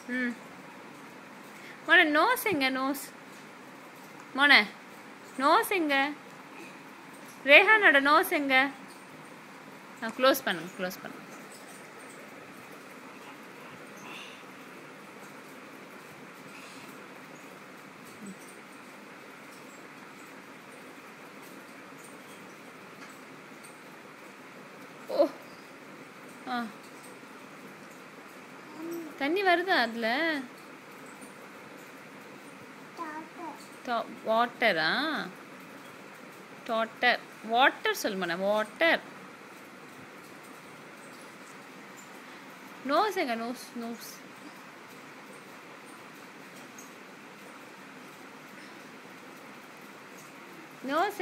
ம் மோன நோஸ் எங்க நோஸ் மோன நோஸ் எங்க ரேஹானோட நோஸ் எங்க க்ளோஸ் பண்ணுங்க ஓ ஆ தண்ணி வருதா அதில் வாட்டரா வாட்டர் சொல்லுமா வாட்டர் நோஸ் எங்க நோஸ்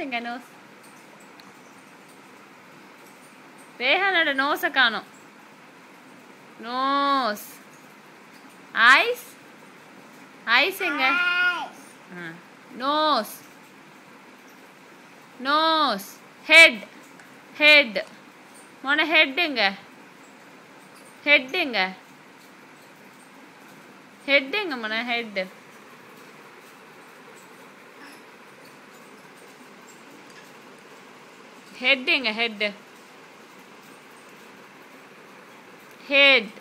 எங்க நோஸ் ரேஹானோட நோஸை காணோம் நோஸ் ஐஸ் எங்க நோஸ் ஹெட் மோன ஹெட் எங்க மோன ஹெட் எங்க ஹெட்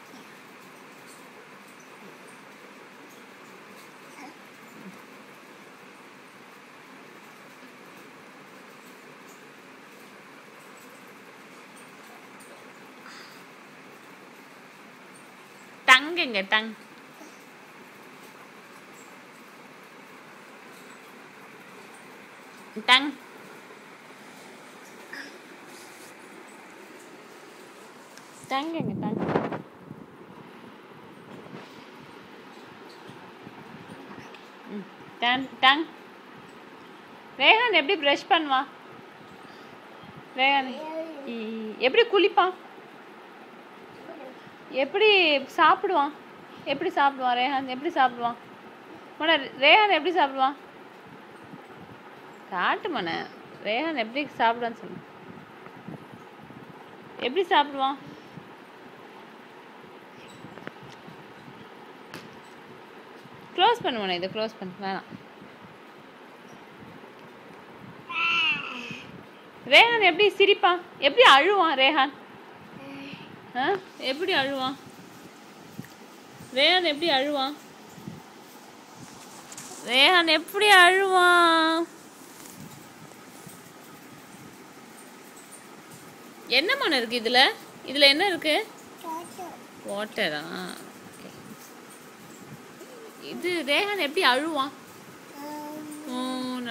டங் எங்க டங் எங்க டங் ரேஹான் எப்படி ப்ரஷ் பண்ணுவான் ரேஹான் எப்படி குளிப்பான் எப்படி சாப்பிடுவான் ரேஹான் எப்படி சாப்பிடுவான் மோன ரேஹான் எப்படி சாப்பிடுவான் காட்டு மோன ரேஹான் எப்படி சாப்பிடுவான்னு சொல்லு எப்படி சாப்பிடுவான் க்ளோஸ் பண்ணு மோன இதை க்ளோஸ் பண்ணு வேணாம் ரேஹான் எப்படி சிரிப்பான் எப்படி அழுவான் ரேஹான் எப்படி அழுவான் ரேஹான் எப்படி அழுவான் என்ன மோன இருக்கு இதுல என்ன இருக்கு வாட்டரா இது ரேஹான் எப்படி அழுவான்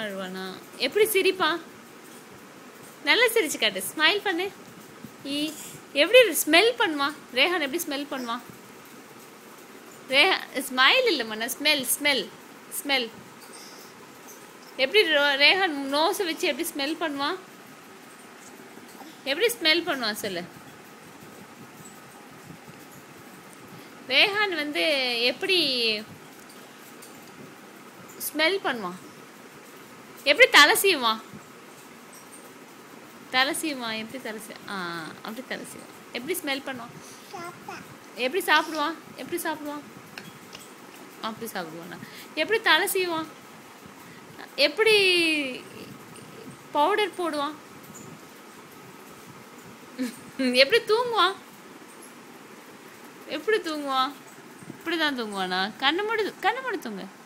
அழுவானா எப்படி சிரிப்பான் நல்லா சிரிச்சு காட்டு ஸ்மைல் பண்ணு எப்படி ஸ்மெல் பண்ணுவான் ரேஹான் எப்படி ஸ்மெல் பண்ணுவான் ஸ்மைல் இல்லை மண்ணா ஸ்மெல் எப்படி ரேஹான் நோஸை வச்சு எப்படி ஸ்மெல் பண்ணுவான் சொல்லு ரேஹான் வந்து எப்படி ஸ்மெல் பண்ணுவான் எப்படி தலை சீவான் எப்படி தலை அப்படி தலை சீவான் எப்படி ஸ்மெல் பண்ணுவான் எப்படி சாப்பிடுவான் அப்படி சாப்பிடுவானா எப்படி தலை சீவான் எப்படி பவுடர் போடுவான் எப்படி தூங்குவான் இப்படிதான் தூங்குவானா கண்ணு மூடி தூங்க